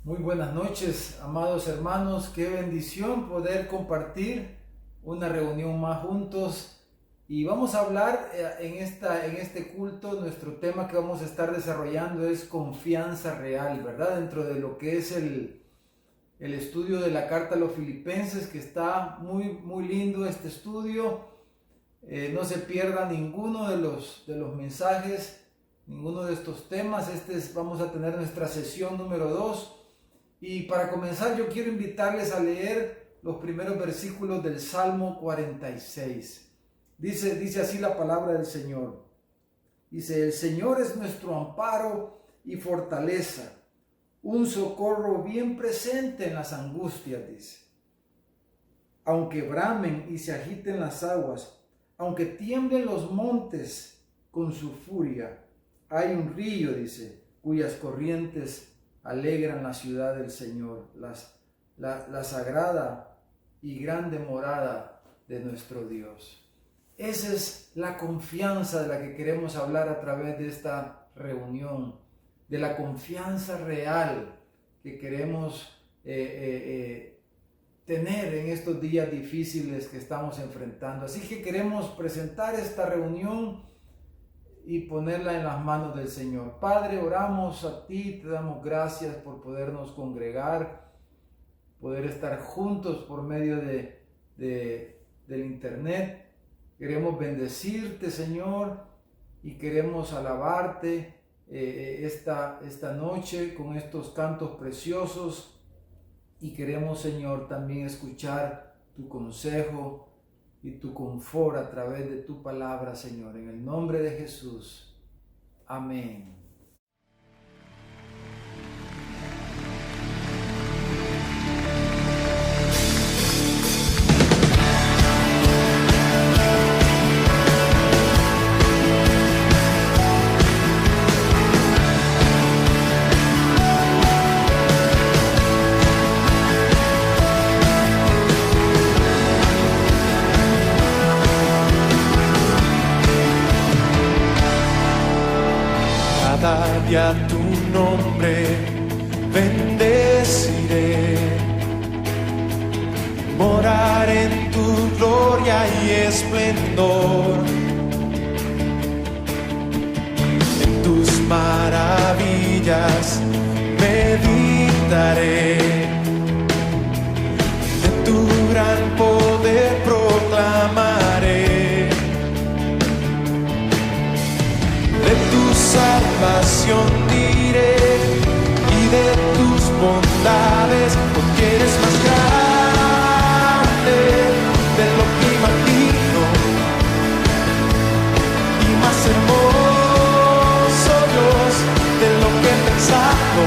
Muy buenas noches, amados hermanos. Qué bendición poder compartir una reunión más juntos. Y vamos a hablar en este culto. Nuestro tema que vamos a estar desarrollando es confianza real, ¿verdad? Dentro de lo que es el estudio de la carta a los Filipenses, que está muy lindo este estudio. No se pierda ninguno de los mensajes, ninguno de estos temas. Vamos a tener nuestra sesión número 2. Y para comenzar, yo quiero invitarles a leer los primeros versículos del Salmo 46. Dice así la palabra del Señor. Dice: el Señor es nuestro amparo y fortaleza, un socorro bien presente en las angustias, dice. Aunque bramen y se agiten las aguas, aunque tiemblen los montes con su furia, hay un río, dice, cuyas corrientes alegran la ciudad del Señor, la sagrada y grande morada de nuestro Dios. Esa es la confianza de la que queremos hablar a través de esta reunión, de la confianza real que queremos tener en estos días difíciles que estamos enfrentando. Así que queremos presentar esta reunión y ponerla en las manos del Señor. Padre, oramos a ti, te damos gracias por podernos congregar, poder estar juntos por medio del internet. Queremos bendecirte, Señor, y queremos alabarte esta noche con estos cantos preciosos, y queremos, Señor, también escuchar tu consejo y tu confort a través de tu palabra, Señor, en el nombre de Jesús. Amén. Y a tu nombre bendeciré, morar en tu gloria y esplendor, en tus maravillas meditaré, de tu gran poder proclamaré, de tu salvación diré y de tus bondades, porque eres más grande de lo que imagino y más hermoso, Dios, de lo que he pensado.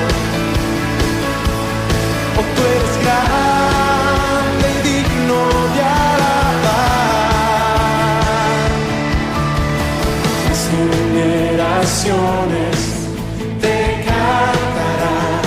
Oh, tú eres grande y digno de alabar. Las generaciones te cantarán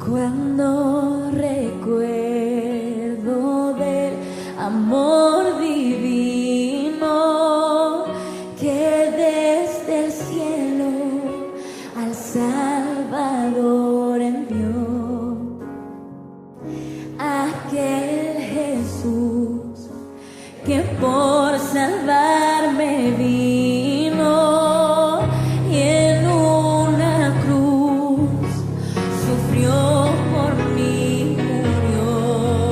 Cuando recuerdo del amor divino que desde el cielo al Salvador envió, aquel Jesús que por salvarme vino y en una cruz sufrió por mí, murió.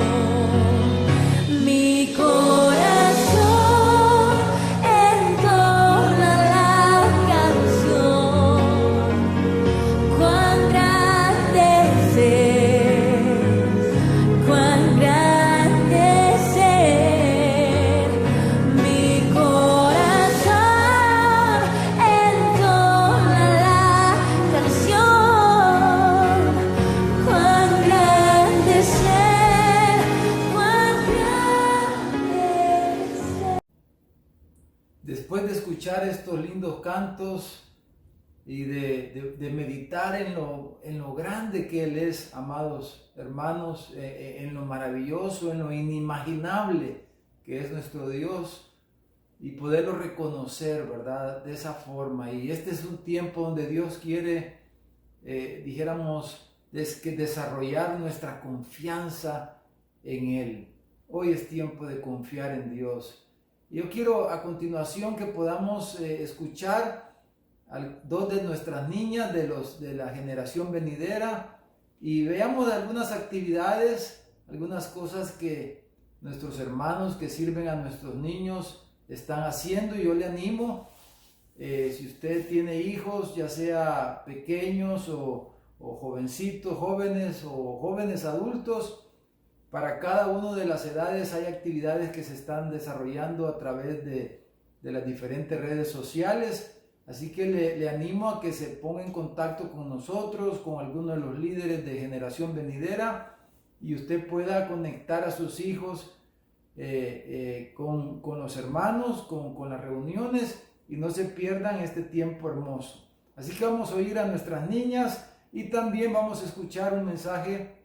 Mi corazón entona la canción, cuán grande es Él, cuán grande es Él. Mi corazón entona la canción, cuán grande es Él, cuán grande es Él. Después de escuchar estos lindos cantos y de meditar en lo grande que Él es, amados hermanos, en lo maravilloso, en lo inimaginable que es nuestro Dios, y poderlo reconocer, ¿verdad? De esa forma. Y este es un tiempo donde Dios quiere, dijéramos, que desarrollar nuestra confianza en Él. Hoy es tiempo de confiar en Dios. Yo quiero a continuación que podamos escuchar a dos de nuestras niñas de la generación venidera y veamos algunas actividades, algunas cosas que nuestros hermanos que sirven a nuestros niños están haciendo. Y yo le animo, si usted tiene hijos, ya sea pequeños o jovencitos, jóvenes o jóvenes adultos, para cada una de las edades hay actividades que se están desarrollando a través de las diferentes redes sociales. Así que le animo a que se ponga en contacto con nosotros, con algunos de los líderes de generación venidera, y usted pueda conectar a sus hijos con los hermanos, con las reuniones, y no se pierdan este tiempo hermoso. Así que vamos a oír a nuestras niñas y también vamos a escuchar un mensaje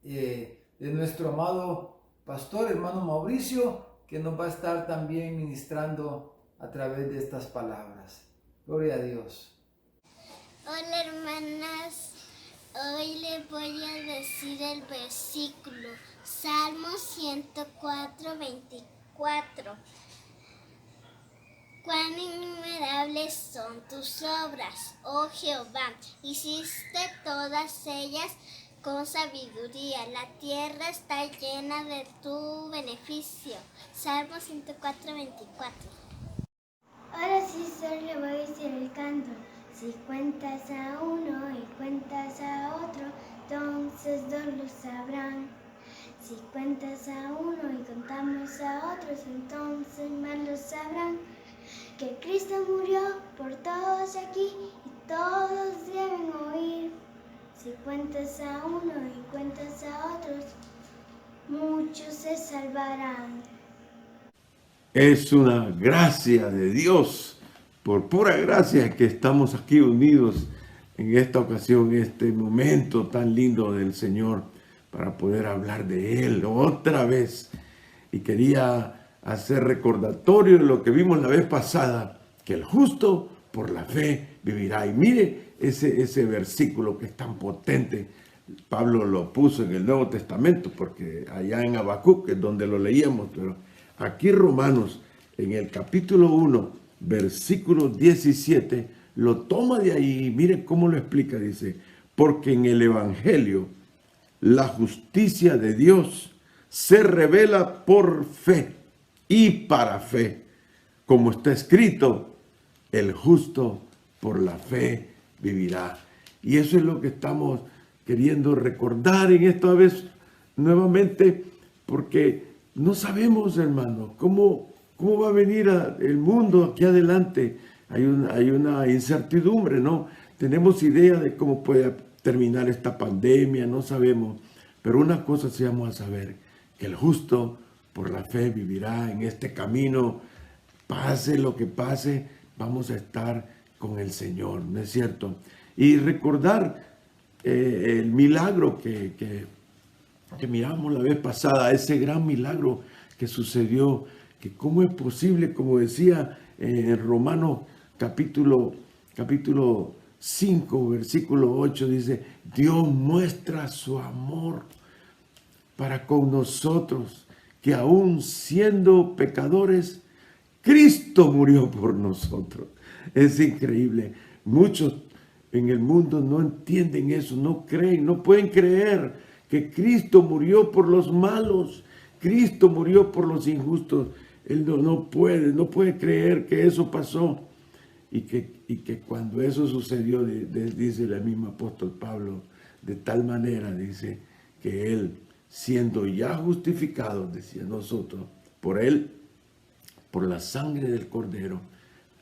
de nuestro amado pastor, hermano Mauricio, que nos va a estar también ministrando a través de estas palabras. Gloria a Dios. Hola hermanas, hoy les voy a decir el versículo, Salmo 104, 24. Cuán innumerables son tus obras, oh Jehová, hiciste todas ellas con sabiduría, la tierra está llena de tu beneficio. Salmo 104, 24. Ahora sí solo le voy a decir el canto. Si cuentas a uno y cuentas a otro, entonces dos lo sabrán. Si cuentas a uno y contamos a otros, entonces más lo sabrán. Que Cristo murió por todos aquí y todos deben oír. Si cuentas a uno y cuentas a otros, muchos se salvarán. Es una gracia de Dios, por pura gracia que estamos aquí unidos en esta ocasión, en este momento tan lindo del Señor, para poder hablar de Él otra vez. Y quería hacer recordatorio de lo que vimos la vez pasada, que el justo por la fe vivirá. Y mire ese versículo que es tan potente. Pablo lo puso en el Nuevo Testamento, porque allá en Habacuc es donde lo leíamos, pero aquí Romanos, en el capítulo 1, versículo 17, lo toma de ahí. Miren cómo lo explica, dice, porque en el Evangelio la justicia de Dios se revela por fe y para fe, como está escrito, el justo por la fe vivirá. Y eso es lo que estamos queriendo recordar en esta vez nuevamente, porque no sabemos, hermano, cómo va a venir el mundo aquí adelante. Hay una incertidumbre, ¿no? Tenemos idea de cómo puede terminar esta pandemia, no sabemos. Pero una cosa sí vamos a saber, que el justo por la fe vivirá en este camino. Pase lo que pase, vamos a estar con el Señor, ¿no es cierto? Y recordar el milagro que miramos la vez pasada, ese gran milagro que sucedió, que cómo es posible, como decía en Romanos capítulo 5, versículo 8, dice, Dios muestra su amor para con nosotros, que aún siendo pecadores, Cristo murió por nosotros. Es increíble. Muchos en el mundo no entienden eso, no creen, no pueden creer que Cristo murió por los malos, Cristo murió por los injustos. Él no puede creer que eso pasó. Y que cuando eso sucedió, dice el mismo apóstol Pablo, de tal manera, dice, que él, siendo ya justificado, decía nosotros, por él, por la sangre del Cordero,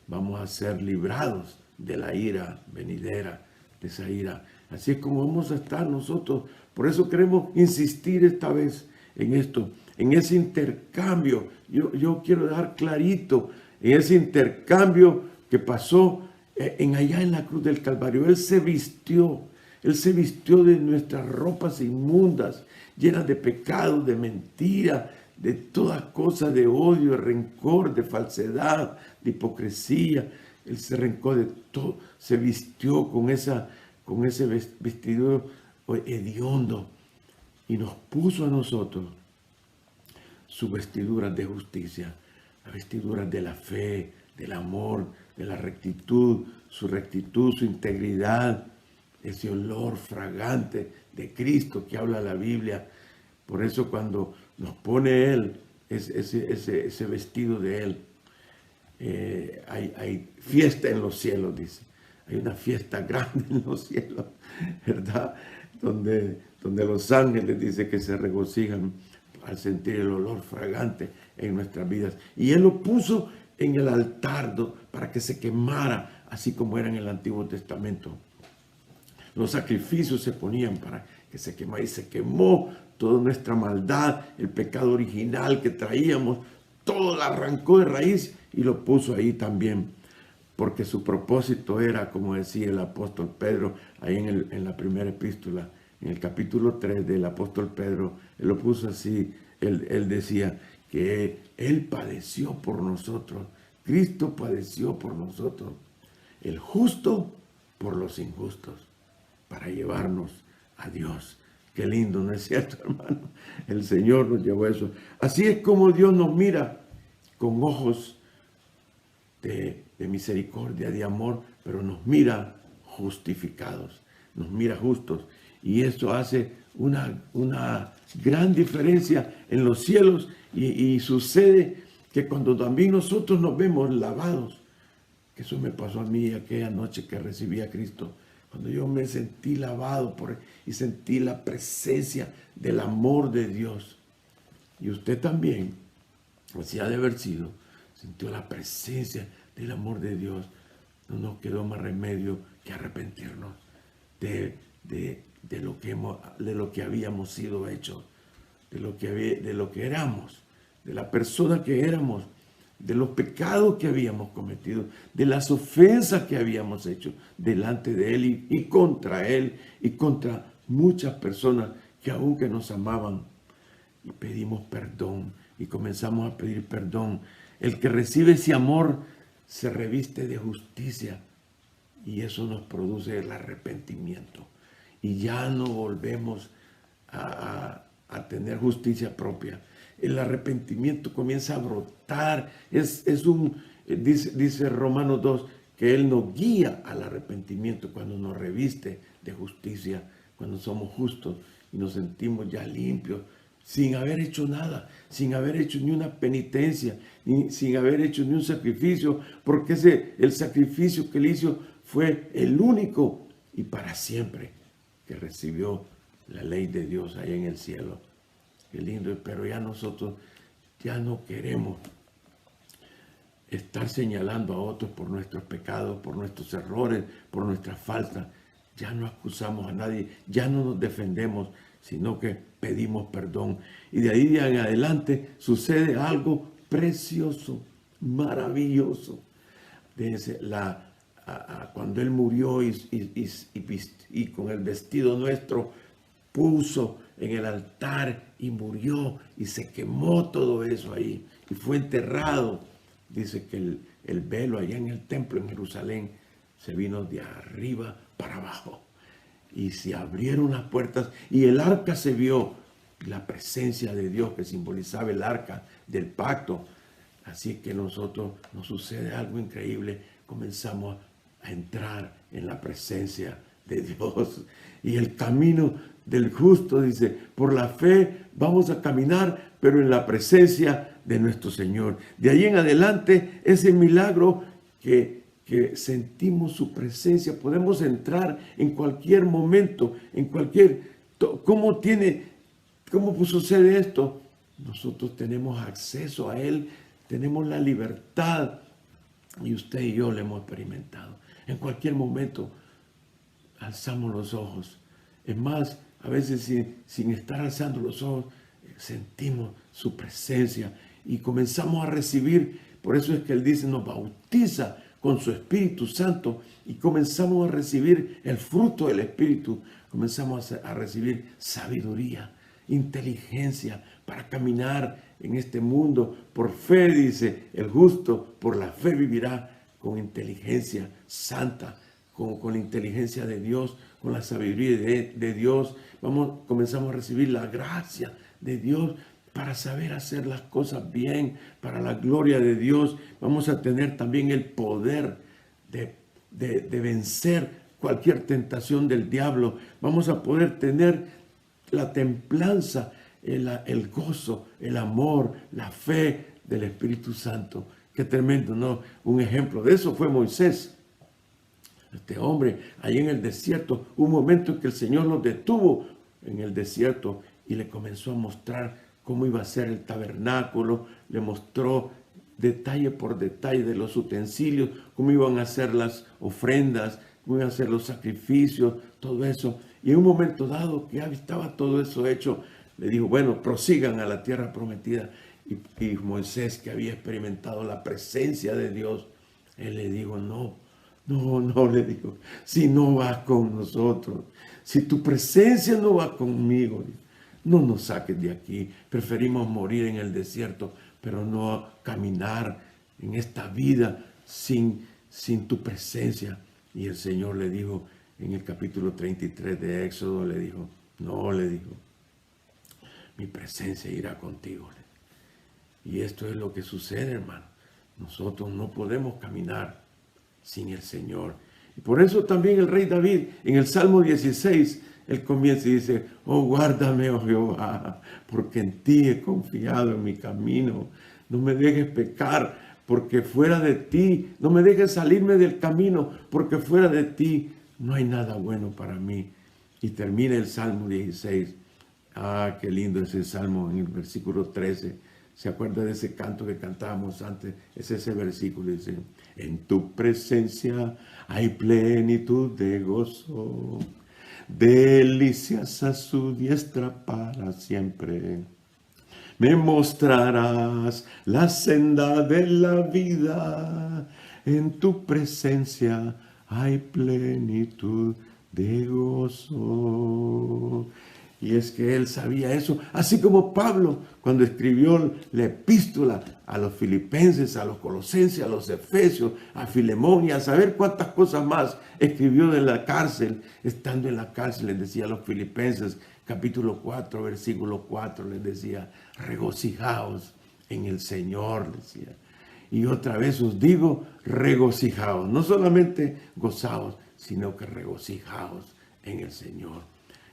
vamos a ser librados de la ira venidera, de esa ira. Así es como vamos a estar nosotros. Por eso queremos insistir esta vez en esto, en ese intercambio. Yo quiero dejar clarito, en ese intercambio que pasó allá en la cruz del Calvario. Él se vistió de nuestras ropas inmundas, llenas de pecado, de mentira, de toda cosa, de odio, de rencor, de falsedad, de hipocresía. Él se arrancó de todo, se vistió con ese vestido hediondo y nos puso a nosotros sus vestiduras de justicia, las vestiduras de la fe, del amor, de la rectitud, su integridad, ese olor fragante de Cristo que habla la Biblia. Por eso cuando nos pone Él, ese vestido de Él, hay fiesta en los cielos, dice. Hay una fiesta grande en los cielos, ¿verdad? Donde los ángeles, dice, que se regocijan al sentir el olor fragante en nuestras vidas. Y Él lo puso en el altar para que se quemara, así como era en el Antiguo Testamento. Los sacrificios se ponían para que se quemara, y se quemó toda nuestra maldad, el pecado original que traíamos, todo lo arrancó de raíz y lo puso ahí también, porque su propósito era, como decía el apóstol Pedro, ahí en la primera epístola, en el capítulo 3 del apóstol Pedro, él lo puso así, él decía que Él padeció por nosotros, Cristo padeció por nosotros, el justo por los injustos, para llevarnos a Dios. Qué lindo, ¿no es cierto, hermano? El Señor nos llevó a eso. Así es como Dios nos mira, con ojos de misericordia, de amor, pero nos mira justificados, nos mira justos. Y esto hace una gran diferencia en los cielos, y sucede que cuando también nosotros nos vemos lavados, que eso me pasó a mí aquella noche que recibí a Cristo, cuando yo me sentí lavado y sentí la presencia del amor de Dios. Y usted también, así ha de haber sido, sintió la presencia del amor de Dios. No nos quedó más remedio que arrepentirnos de lo que habíamos sido hechos, de lo que éramos, de la persona que éramos, de los pecados que habíamos cometido, de las ofensas que habíamos hecho delante de Él y contra Él y contra muchas personas que aunque nos amaban. Y pedimos perdón y comenzamos a pedir perdón. El que recibe ese amor se reviste de justicia, y eso nos produce el arrepentimiento. Y ya no volvemos a tener justicia propia. El arrepentimiento comienza a brotar. Dice Romanos 2, que Él nos guía al arrepentimiento cuando nos reviste de justicia, cuando somos justos y nos sentimos ya limpios, sin haber hecho nada, sin haber hecho ni una penitencia, sin haber hecho ni un sacrificio, porque el sacrificio que Él hizo fue el único y para siempre que recibió la ley de Dios allá en el cielo. Qué lindo, pero ya nosotros ya no queremos estar señalando a otros por nuestros pecados, por nuestros errores, por nuestras faltas. Ya no acusamos a nadie, ya no nos defendemos, sino que pedimos perdón. Y de ahí en adelante sucede algo precioso, maravilloso. cuando Él murió y con el vestido nuestro puso en el altar y murió y se quemó todo eso ahí y fue enterrado. Dice que el velo allá en el templo en Jerusalén se vino de arriba para abajo y se abrieron las puertas y el arca se vio, la presencia de Dios que simbolizaba el arca del pacto. Así que nosotros nos sucede algo increíble, comenzamos a entrar en la presencia de Dios. Y el camino del justo, dice, por la fe vamos a caminar, pero en la presencia de nuestro Señor. De ahí en adelante, ese milagro que sentimos su presencia, podemos entrar en cualquier momento, en cualquier... ¿Cómo sucede esto? Nosotros tenemos acceso a Él, tenemos la libertad y usted y yo lo hemos experimentado. En cualquier momento alzamos los ojos. Es más, a veces sin estar alzando los ojos, sentimos su presencia y comenzamos a recibir. Por eso es que Él dice, nos bautiza con su Espíritu Santo y comenzamos a recibir el fruto del Espíritu. Comenzamos a recibir sabiduría, inteligencia para caminar en este mundo. Por fe, dice, el justo por la fe vivirá, con inteligencia santa, con la inteligencia de Dios, con la sabiduría de Dios. Comenzamos a recibir la gracia de Dios para saber hacer las cosas bien, para la gloria de Dios. Vamos a tener también el poder de vencer cualquier tentación del diablo. Vamos a poder tener la templanza, el gozo, el amor, la fe del Espíritu Santo. Qué tremendo, ¿no? Un ejemplo de eso fue Moisés. Este hombre, ahí en el desierto, un momento en que el Señor lo detuvo en el desierto y le comenzó a mostrar cómo iba a ser el tabernáculo. Le mostró detalle por detalle de los utensilios, cómo iban a ser las ofrendas, cómo iban a ser los sacrificios, todo eso. Y en un momento dado, que ya estaba todo eso hecho, le dijo, bueno, prosigan a la tierra prometida. Y Moisés, que había experimentado la presencia de Dios, él le dijo, no, le dijo, si no vas con nosotros, si tu presencia no va conmigo, no nos saques de aquí. Preferimos morir en el desierto, pero no caminar en esta vida sin tu presencia. Y el Señor le dijo, en el capítulo 33 de Éxodo, le dijo, mi presencia irá contigo. Y esto es lo que sucede, hermano. Nosotros no podemos caminar sin el Señor. Y por eso también el rey David, en el Salmo 16, él comienza y dice, oh, guárdame, oh Jehová, porque en ti he confiado en mi camino. No me dejes pecar, porque fuera de ti, no me dejes salirme del camino, porque fuera de ti no hay nada bueno para mí. Y termina el Salmo 16. Ah, qué lindo ese Salmo en el versículo 13. ¿Se acuerda de ese canto que cantábamos antes? Es ese versículo, dice, en tu presencia hay plenitud de gozo, delicias a su diestra para siempre. Me mostrarás la senda de la vida, en tu presencia hay plenitud de gozo. Y es que él sabía eso, así como Pablo, cuando escribió la epístola a los filipenses, a los colosenses, a los efesios, a Filemón y a saber cuántas cosas más escribió de la cárcel. Estando en la cárcel, les decía a los filipenses, capítulo 4, versículo 4, les decía, regocijaos en el Señor, decía. Y otra vez os digo, regocijaos, no solamente gozaos, sino que regocijaos en el Señor.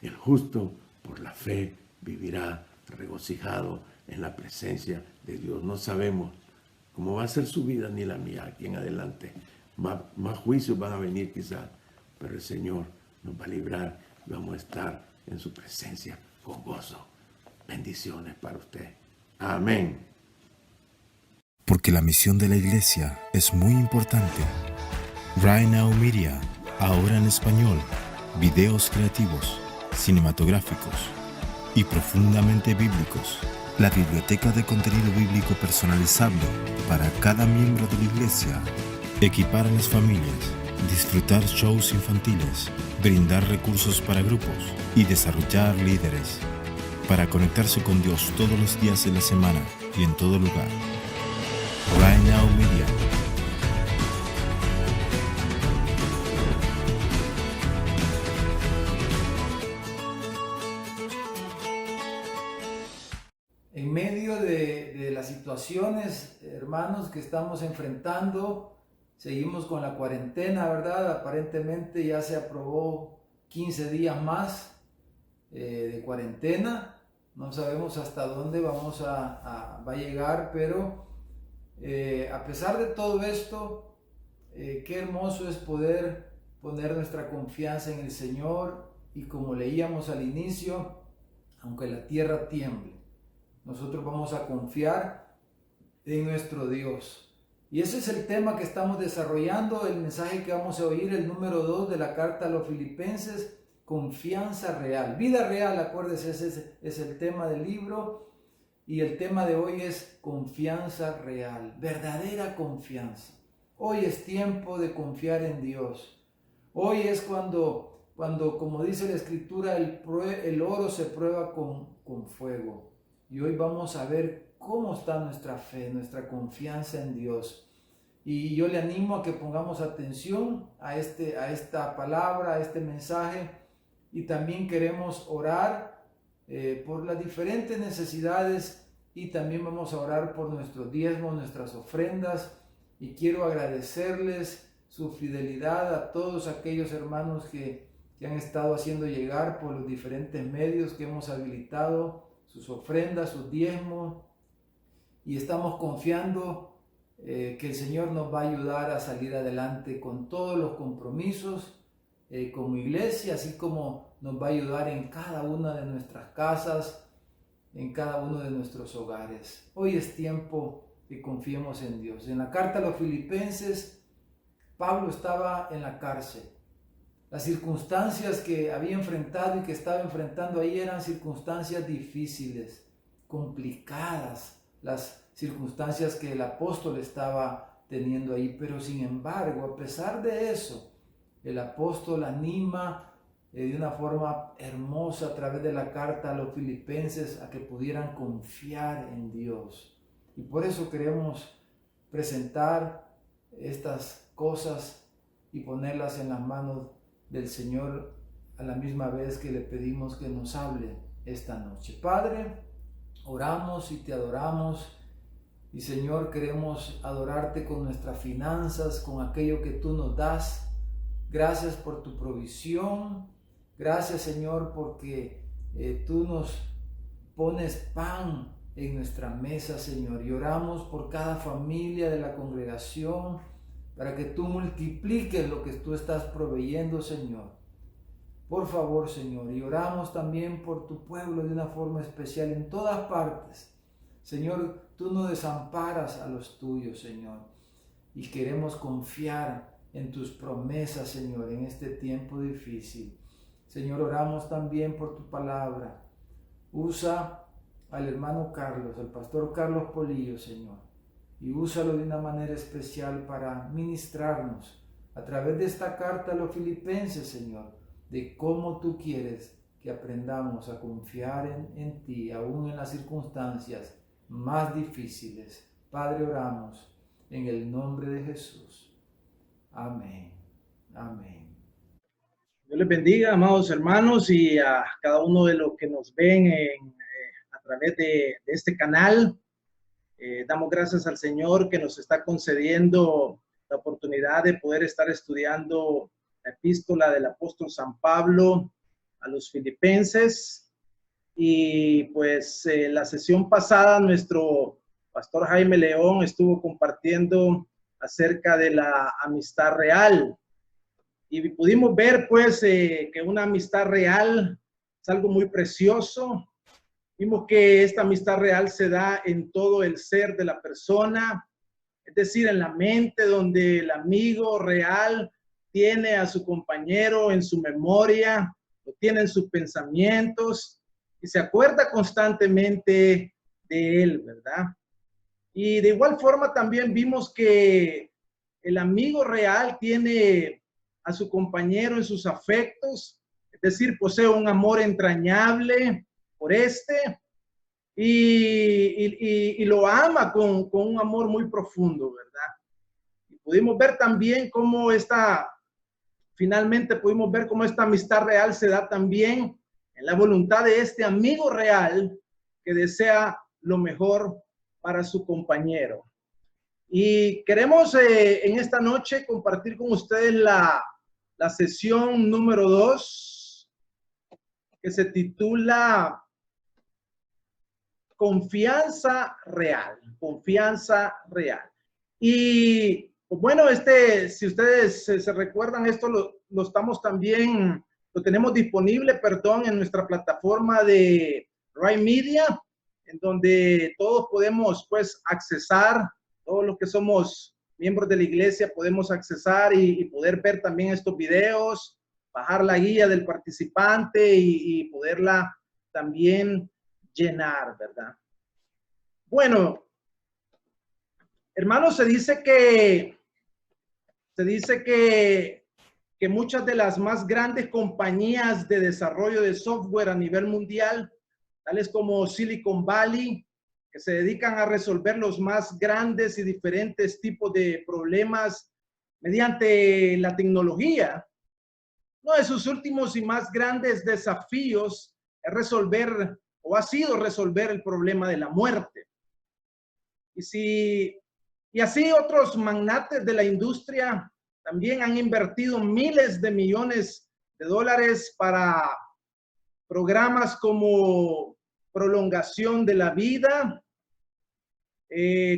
El justo por la fe vivirá regocijado en la presencia de Dios. No sabemos cómo va a ser su vida ni la mía aquí en adelante. Más juicios van a venir quizás, pero el Señor nos va a librar y vamos a estar en su presencia con gozo. Bendiciones para usted. Amén. Porque la misión de la iglesia es muy importante. Right Now Media, ahora en español, videos creativos, cinematográficos y profundamente bíblicos. La biblioteca de contenido bíblico personalizable para cada miembro de la iglesia. Equipar a las familias disfrutar shows infantiles, brindar recursos para grupos y desarrollar líderes. Para conectarse con Dios todos los días de la semana y en todo lugar. Right Now Media. En medio de las situaciones, hermanos, que estamos enfrentando, seguimos con la cuarentena, ¿verdad? Aparentemente ya se aprobó 15 días más de cuarentena. No sabemos hasta dónde va a llegar, pero a pesar de todo esto, qué hermoso es poder poner nuestra confianza en el Señor, y como leíamos al inicio, aunque la tierra tiemble, nosotros vamos a confiar en nuestro Dios. Y ese es el tema que estamos desarrollando, el mensaje que vamos a oír, el número 2 de la carta a los Filipenses, confianza real. Vida real, acuérdense, ese es el tema del libro, y el tema de hoy es confianza real, verdadera confianza. Hoy es tiempo de confiar en Dios. Hoy es cuando como dice la Escritura, el oro se prueba con fuego. Y hoy vamos a ver cómo está nuestra fe, nuestra confianza en Dios. Y yo le animo a que pongamos atención a esta palabra, a este mensaje. Y también queremos orar por las diferentes necesidades, y también vamos a orar por nuestros diezmos, nuestras ofrendas. Y quiero agradecerles su fidelidad a todos aquellos hermanos que han estado haciendo llegar por los diferentes medios que hemos habilitado sus ofrendas, sus diezmos, y estamos confiando que el Señor nos va a ayudar a salir adelante con todos los compromisos como iglesia, así como nos va a ayudar en cada una de nuestras casas, en cada uno de nuestros hogares. Hoy es tiempo que confiemos en Dios. En la carta a los Filipenses, Pablo estaba en la cárcel. Las circunstancias que había enfrentado y que estaba enfrentando ahí eran circunstancias difíciles, complicadas, las circunstancias que el apóstol estaba teniendo ahí. Pero sin embargo, a pesar de eso, el apóstol anima de una forma hermosa a través de la carta a los Filipenses a que pudieran confiar en Dios. Y por eso queremos presentar estas cosas y ponerlas en las manos del Señor, a la misma vez que le pedimos que nos hable esta noche. Padre, oramos y te adoramos, y Señor, queremos adorarte con nuestras finanzas, con aquello que tú nos das. Gracias por tu provisión, gracias, Señor, porque tú nos pones pan en nuestra mesa, Señor, y oramos por cada familia de la congregación, para que tú multipliques lo que tú estás proveyendo, Señor. Por favor, Señor, y oramos también por tu pueblo de una forma especial en todas partes. Señor, tú no desamparas a los tuyos, Señor, y queremos confiar en tus promesas, Señor, en este tiempo difícil. Señor, oramos también por tu palabra. Usa al hermano Carlos, al pastor Carlos Polillo, Señor, y úsalo de una manera especial para ministrarnos a través de esta carta a los Filipenses, Señor, de cómo tú quieres que aprendamos a confiar en ti, aún en las circunstancias más difíciles. Padre, oramos en el nombre de Jesús. Amén. Amén. Dios les bendiga, amados hermanos, y a cada uno de los que nos ven a través de este canal. Damos gracias al Señor que nos está concediendo la oportunidad de poder estar estudiando la epístola del apóstol San Pablo a los Filipenses. Y pues la sesión pasada nuestro pastor Jaime León estuvo compartiendo acerca de la amistad real. Y pudimos ver pues que una amistad real es algo muy precioso. Vimos que esta amistad real se da en todo el ser de la persona, es decir, en la mente, donde el amigo real tiene a su compañero en su memoria, lo tiene en sus pensamientos y se acuerda constantemente de él, ¿verdad? Y de igual forma también vimos que el amigo real tiene a su compañero en sus afectos, es decir, posee un amor entrañable por este y lo ama con un amor muy profundo, ¿verdad? Y pudimos ver también cómo finalmente pudimos ver cómo esta amistad real se da también en la voluntad de este amigo real que desea lo mejor para su compañero. Y queremos en esta noche compartir con ustedes la sesión número 2, que se titula Confianza Real. Confianza Real. Y pues bueno, si ustedes se recuerdan, esto lo estamos también, lo tenemos disponible, en nuestra plataforma de Rai Media, en donde todos podemos pues accesar, todos los que somos miembros de la iglesia podemos accesar y poder ver también estos videos, bajar la guía del participante y poderla también llenar, ¿verdad? Bueno, hermanos, se dice que muchas de las más grandes compañías de desarrollo de software a nivel mundial, tales como Silicon Valley, que se dedican a resolver los más grandes y diferentes tipos de problemas mediante la tecnología, uno de sus últimos y más grandes desafíos es resolver, o ha sido resolver, el problema de la muerte. Y así otros magnates de la industria también han invertido miles de millones de dólares para programas como prolongación de la vida,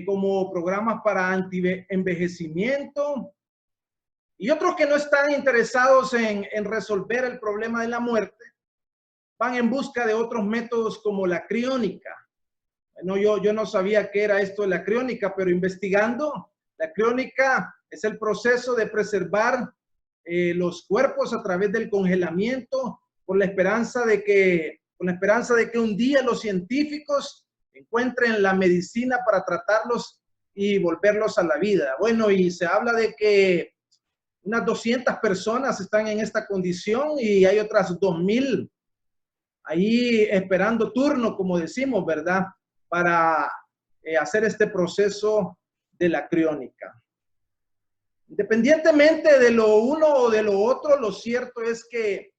como programas para anti-envejecimiento, y otros que no están interesados en resolver el problema de la muerte, van en busca de otros métodos como la criónica. Bueno, yo no sabía qué era esto de la criónica, pero investigando, la criónica es el proceso de preservar los cuerpos a través del congelamiento, con la esperanza de que un día los científicos encuentren la medicina para tratarlos y volverlos a la vida. Bueno, y se habla de que unas 200 personas están en esta condición y hay otras 2,000 ahí esperando turno, como decimos, ¿verdad?, para hacer este proceso de la criónica. Independientemente de lo uno o de lo otro, lo cierto es que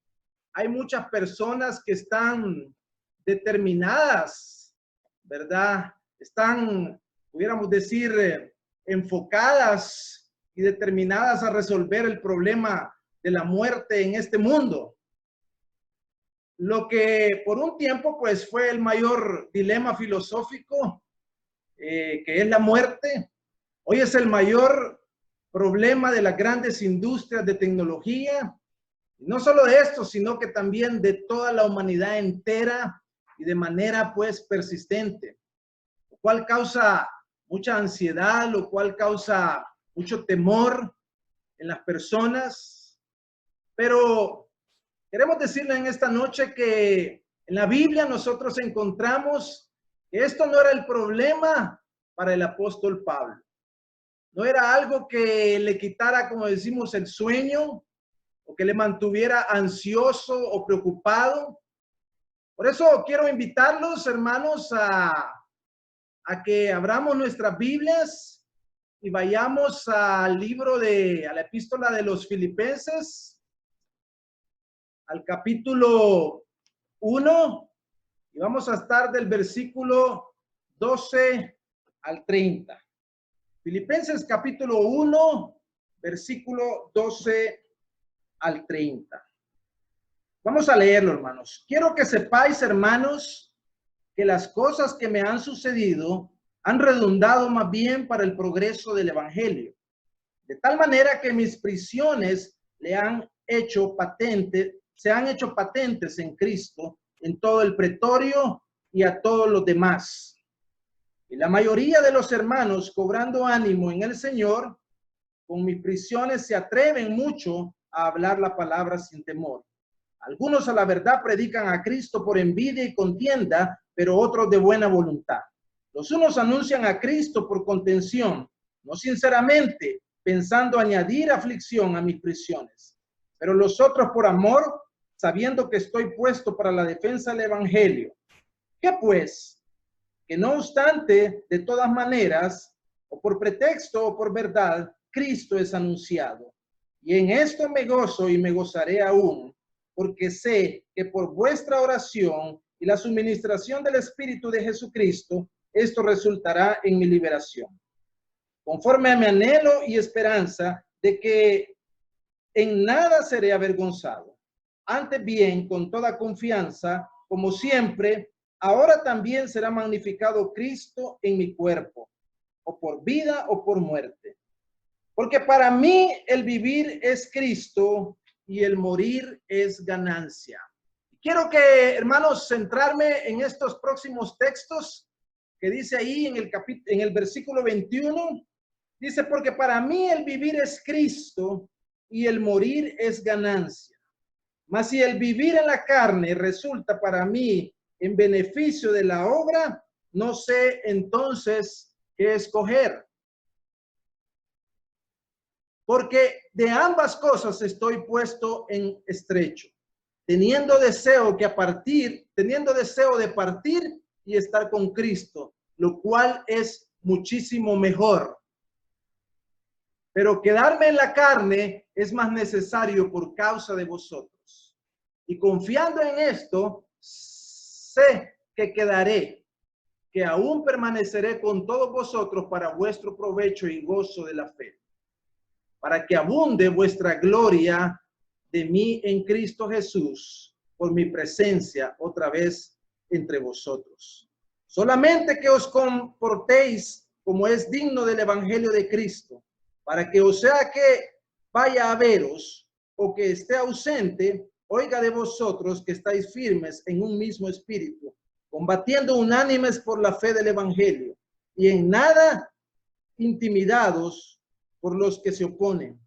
hay muchas personas que están determinadas, ¿verdad? Están, pudiéramos decir, enfocadas y determinadas a resolver el problema de la muerte en este mundo. Lo que por un tiempo pues fue el mayor dilema filosófico, que es la muerte, hoy es el mayor problema de las grandes industrias de tecnología. No solo de esto, sino que también de toda la humanidad entera y de manera pues persistente, lo cual causa mucha ansiedad, lo cual causa mucho temor en las personas. Pero queremos decirle en esta noche que en la Biblia nosotros encontramos que esto no era el problema para el apóstol Pablo. No era algo que le quitara, como decimos, el sueño, o que le mantuviera ansioso o preocupado. Por eso quiero invitarlos, hermanos, a que abramos nuestras Biblias y vayamos a la epístola de los Filipenses, al capítulo 1, y vamos a estar del versículo 12 al 30. Filipenses capítulo 1, versículo 12 al 30. Vamos a leerlo, hermanos. Quiero que sepáis, hermanos, que las cosas que me han sucedido han redundado más bien para el progreso del evangelio, de tal manera que mis prisiones se han hecho patentes en Cristo, en todo el pretorio y a todos los demás. Y la mayoría de los hermanos, cobrando ánimo en el Señor, con mis prisiones se atreven mucho a hablar la palabra sin temor. Algunos a la verdad predican a Cristo por envidia y contienda, pero otros de buena voluntad. Los unos anuncian a Cristo por contención, no sinceramente, pensando añadir aflicción a mis prisiones. pero los otros por amor, sabiendo que estoy puesto para la defensa del evangelio. ¿Qué pues? Que no obstante, de todas maneras, o por pretexto o por verdad, Cristo es anunciado. Y en esto me gozo y me gozaré aún, porque sé que por vuestra oración y la suministración del Espíritu de Jesucristo, esto resultará en mi liberación. Conforme a mi anhelo y esperanza de que en nada seré avergonzado. Antes bien, con toda confianza, como siempre, ahora también será magnificado Cristo en mi cuerpo, o por vida o por muerte. Porque para mí el vivir es Cristo y el morir es ganancia. Quiero que, hermanos, centrarme en estos próximos textos que dice ahí en el versículo 21. Dice, porque para mí el vivir es Cristo y el morir es ganancia. Mas si el vivir en la carne resulta para mí en beneficio de la obra, no sé entonces qué escoger. Porque de ambas cosas estoy puesto en estrecho, teniendo deseo de partir y estar con Cristo, lo cual es muchísimo mejor. Pero quedarme en la carne es más necesario por causa de vosotros. Y confiando en esto, sé que quedaré, que aún permaneceré con todos vosotros para vuestro provecho y gozo de la fe, para que abunde vuestra gloria de mí en Cristo Jesús, por mi presencia otra vez entre vosotros. Solamente que os comportéis como es digno del evangelio de Cristo, para que o sea que vaya a veros o que esté ausente, oiga de vosotros que estáis firmes en un mismo espíritu, combatiendo unánimes por la fe del evangelio, y en nada intimidados por los que se oponen,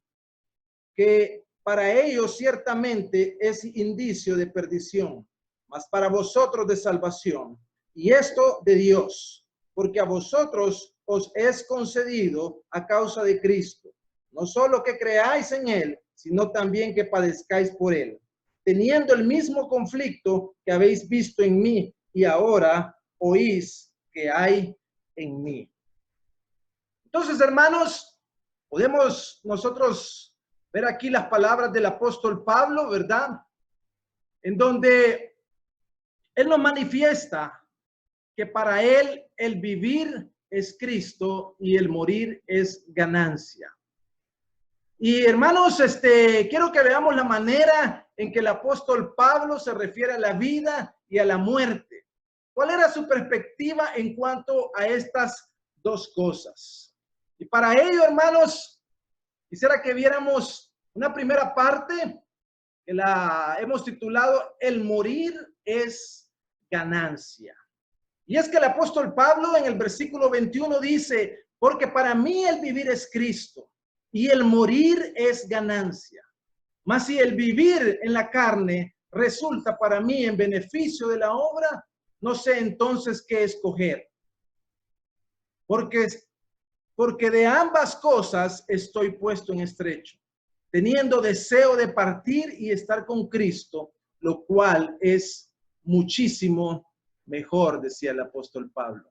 que para ellos ciertamente es indicio de perdición, mas para vosotros de salvación, y esto de Dios, porque a vosotros os es concedido a causa de Cristo, no solo que creáis en él, sino también que padezcáis por él, teniendo el mismo conflicto que habéis visto en mí y ahora oís que hay en mí. Entonces, hermanos, podemos nosotros ver aquí las palabras del apóstol Pablo, ¿verdad? En donde él nos manifiesta que para él el vivir es Cristo y el morir es ganancia. Y hermanos, quiero que veamos la manera en que el apóstol Pablo se refiere a la vida y a la muerte. ¿Cuál era su perspectiva en cuanto a estas dos cosas? Y para ello, hermanos, quisiera que viéramos una primera parte que la hemos titulado El morir es ganancia. Y es que el apóstol Pablo en el versículo 21 dice, porque para mí el vivir es Cristo y el morir es ganancia. Mas si el vivir en la carne resulta para mí en beneficio de la obra, no sé entonces qué escoger. Porque de ambas cosas estoy puesto en estrecho, teniendo deseo de partir y estar con Cristo, lo cual es muchísimo mejor, decía el apóstol Pablo,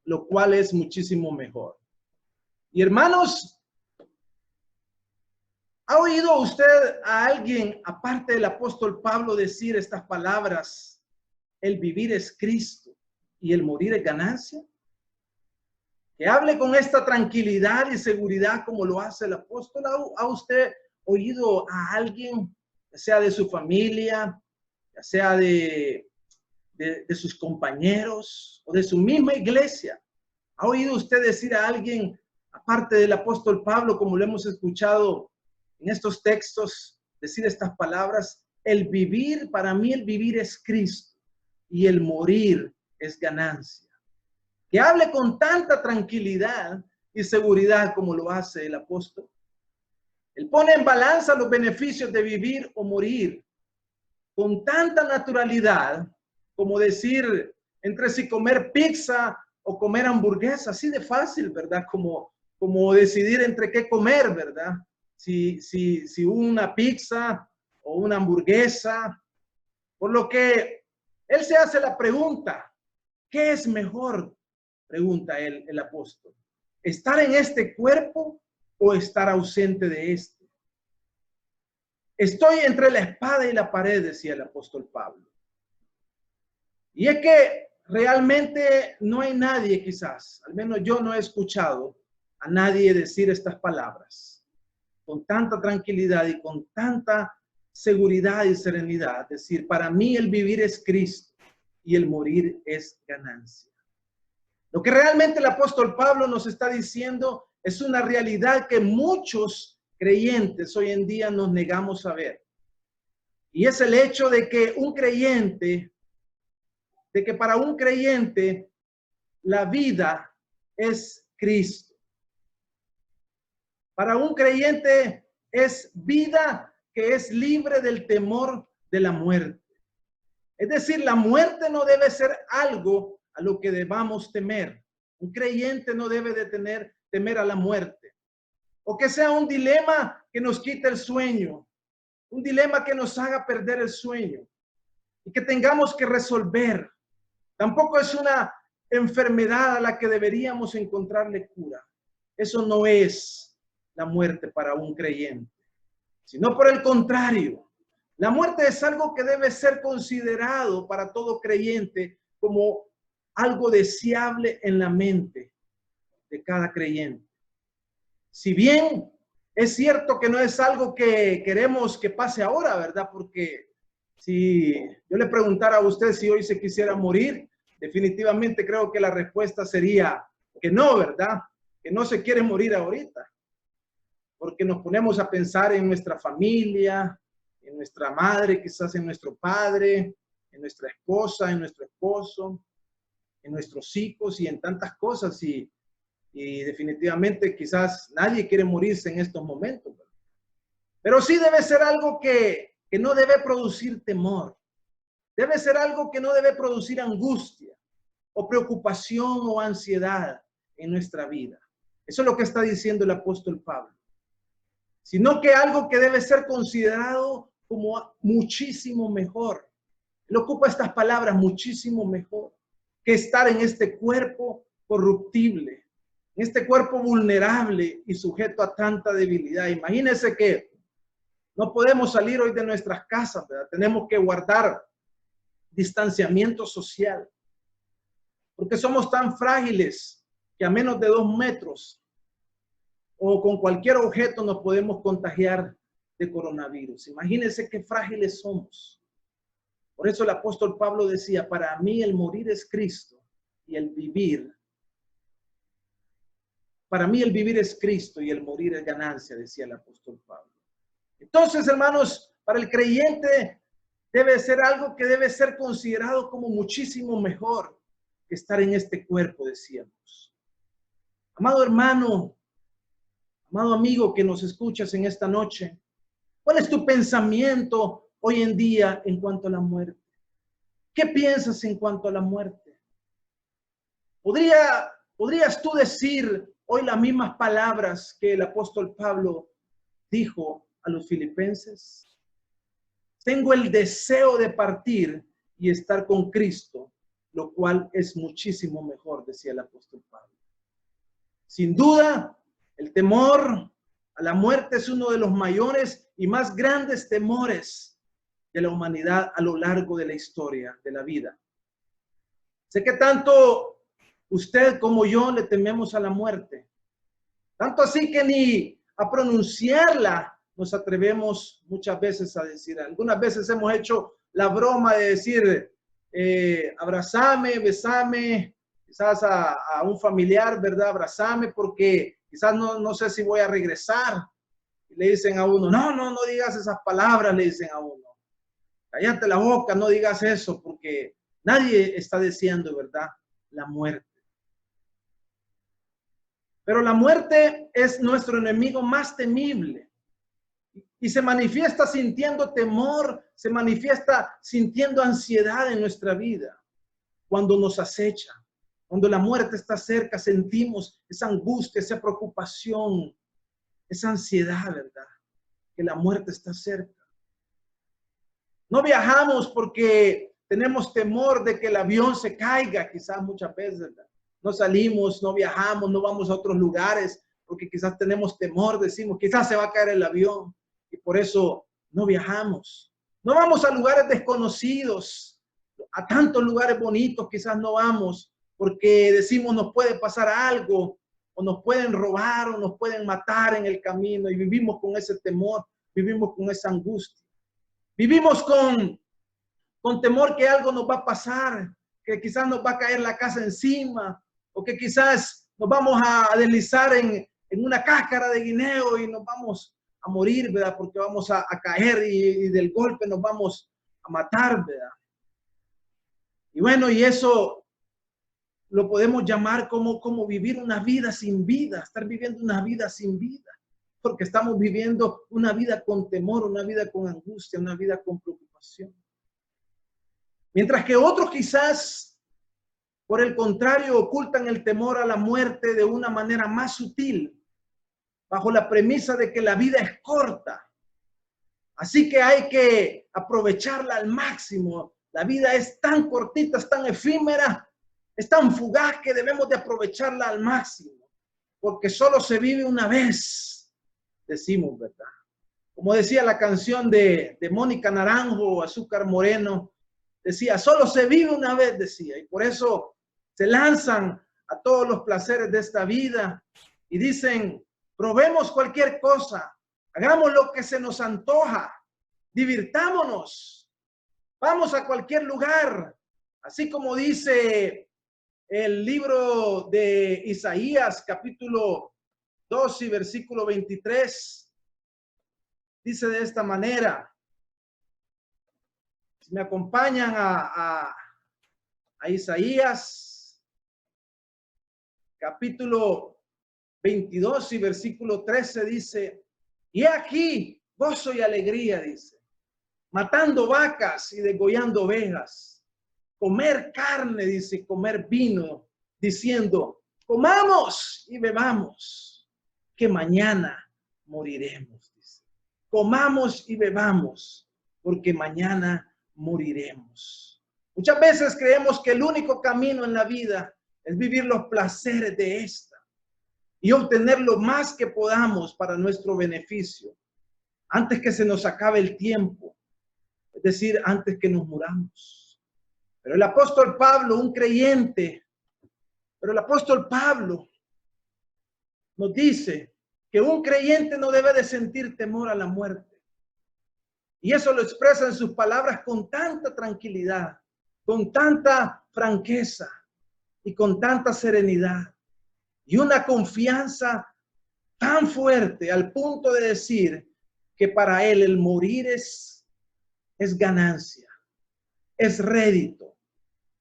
lo cual es muchísimo mejor. Y hermanos, ¿ha oído usted a alguien, aparte del apóstol Pablo, decir estas palabras? El vivir es Cristo y el morir es ganancia. Que hable con esta tranquilidad y seguridad como lo hace el apóstol. ¿Ha usted oído a alguien, ya sea de su familia, ya sea de sus compañeros o de su misma iglesia? ¿Ha oído usted decir a alguien, aparte del apóstol Pablo, como lo hemos escuchado en estos textos, decir estas palabras? El vivir, para mí el vivir es Cristo y el morir es ganancia. Que hable con tanta tranquilidad y seguridad como lo hace el apóstol. Él pone en balanza los beneficios de vivir o morir con tanta naturalidad como decir entre si comer pizza o comer hamburguesa, así de fácil, ¿verdad? Como decidir entre qué comer, ¿verdad? si una pizza o una hamburguesa. Por lo que él se hace la pregunta, ¿qué es mejor? Pregunta él, el apóstol. ¿Estar en este cuerpo o estar ausente de este? Estoy entre la espada y la pared, decía el apóstol Pablo. Y es que realmente no hay nadie, quizás, al menos yo no he escuchado a nadie decir estas palabras con tanta tranquilidad y con tanta seguridad y serenidad. Decir, para mí el vivir es Cristo y el morir es ganancia. Lo que realmente el apóstol Pablo nos está diciendo es una realidad que muchos creyentes hoy en día nos negamos a ver. Y es el hecho de que para un creyente la vida es Cristo. Para un creyente es vida que es libre del temor de la muerte. Es decir, la muerte no debe ser algo a lo que debamos temer. Un creyente no debe de temer a la muerte. O que sea un dilema que nos quite el sueño. Un dilema que nos haga perder el sueño. Y que tengamos que resolver. Tampoco es una enfermedad a la que deberíamos encontrarle cura. Eso no es la muerte para un creyente. Sino por el contrario, la muerte es algo que debe ser considerado para todo creyente como algo deseable en la mente de cada creyente. Si bien es cierto que no es algo que queremos que pase ahora, ¿verdad? Porque si yo le preguntara a usted si hoy se quisiera morir, definitivamente creo que la respuesta sería que no, ¿verdad? Que no se quiere morir ahorita. Porque nos ponemos a pensar en nuestra familia, en nuestra madre, quizás en nuestro padre, en nuestra esposa, en nuestro esposo, en nuestros hijos y en tantas cosas. Y definitivamente quizás nadie quiere morirse en estos momentos. Pero sí debe ser algo que no debe producir temor. Debe ser algo que no debe producir angustia o preocupación o ansiedad en nuestra vida. Eso es lo que está diciendo el apóstol Pablo. Sino que algo que debe ser considerado como muchísimo mejor. Él ocupa estas palabras, muchísimo mejor, que estar en este cuerpo corruptible, en este cuerpo vulnerable y sujeto a tanta debilidad. Imagínense que no podemos salir hoy de nuestras casas, ¿verdad? Tenemos que guardar distanciamiento social, porque somos tan frágiles que a menos de 2 metros o con cualquier objeto nos podemos contagiar de coronavirus. Imagínense qué frágiles somos. Por eso el apóstol Pablo decía, para mí el morir es Cristo y el vivir. Para mí el vivir es Cristo y el morir es ganancia, decía el apóstol Pablo. Entonces, hermanos, para el creyente debe ser algo que debe ser considerado como muchísimo mejor que estar en este cuerpo, decíamos. Amado hermano, amado amigo que nos escuchas en esta noche, ¿cuál es tu pensamiento hoy en día en cuanto a la muerte? ¿Qué piensas en cuanto a la muerte? ¿Podrías tú decir hoy las mismas palabras que el apóstol Pablo dijo a los filipenses? Tengo el deseo de partir y estar con Cristo, lo cual es muchísimo mejor, decía el apóstol Pablo. Sin duda, el temor a la muerte es uno de los mayores y más grandes temores de la humanidad a lo largo de la historia, de la vida. Sé que tanto usted como yo le tememos a la muerte. Tanto así que ni a pronunciarla nos atrevemos muchas veces a decir. Algunas veces hemos hecho la broma de decir, abrazame, besame, quizás a un familiar, ¿verdad? Abrazame porque quizás no sé si voy a regresar. Y le dicen a uno, no digas esas palabras, le dicen a uno. Cállate la boca, no digas eso, porque nadie está deseando, ¿verdad?, la muerte. Pero la muerte es nuestro enemigo más temible. Y se manifiesta sintiendo temor, se manifiesta sintiendo ansiedad en nuestra vida. Cuando nos acecha, cuando la muerte está cerca, sentimos esa angustia, esa preocupación. esa ansiedad, ¿verdad? Que la muerte está cerca. No viajamos porque tenemos temor de que el avión se caiga, quizás muchas veces, ¿verdad? No salimos, no viajamos, no vamos a otros lugares porque quizás tenemos temor, decimos, quizás se va a caer el avión y por eso no viajamos. No vamos a lugares desconocidos, a tantos lugares bonitos quizás no vamos porque decimos nos puede pasar algo o nos pueden robar o nos pueden matar en el camino y vivimos con ese temor, vivimos con esa angustia. Vivimos con temor que algo nos va a pasar, que quizás nos va a caer la casa encima o que quizás nos vamos a deslizar en una cáscara de guineo y nos vamos a morir, ¿verdad? Porque vamos a caer y del golpe nos vamos a matar, ¿verdad? Y bueno, y eso lo podemos llamar como vivir una vida sin vida, estar viviendo una vida sin vida, porque estamos viviendo una vida con temor, una vida con angustia, una vida con preocupación. Mientras que otros quizás, por el contrario, ocultan el temor a la muerte de una manera más sutil, bajo la premisa de que la vida es corta. Así que hay que aprovecharla al máximo. La vida es tan cortita, es tan efímera, es tan fugaz que debemos de aprovecharla al máximo, porque solo se vive una vez, decimos, ¿verdad? Como decía la canción de Mónica Naranjo, Azúcar Moreno, decía, solo se vive una vez, decía, y por eso se lanzan a todos los placeres de esta vida y dicen, probemos cualquier cosa, hagamos lo que se nos antoja, divirtámonos, vamos a cualquier lugar, así como dice el libro de Isaías, capítulo 2 y versículo 23, dice de esta manera. Si me acompañan a Isaías, capítulo 22 y versículo 13, dice, y aquí gozo y alegría, dice, matando vacas y degollando ovejas, comer carne, dice, comer vino, diciendo, comamos y bebamos, que mañana moriremos, dice. Comamos y bebamos, porque mañana moriremos. Muchas veces creemos que el único camino en la vida es vivir los placeres de esta y obtener lo más que podamos para nuestro beneficio, antes que se nos acabe el tiempo, es decir, antes que nos muramos. Pero el apóstol Pablo, un creyente, pero el apóstol Pablo nos dice que un creyente no debe de sentir temor a la muerte. Y eso lo expresa en sus palabras con tanta tranquilidad, con tanta franqueza y con tanta serenidad. Y una confianza tan fuerte al punto de decir que para él el morir es ganancia, es rédito,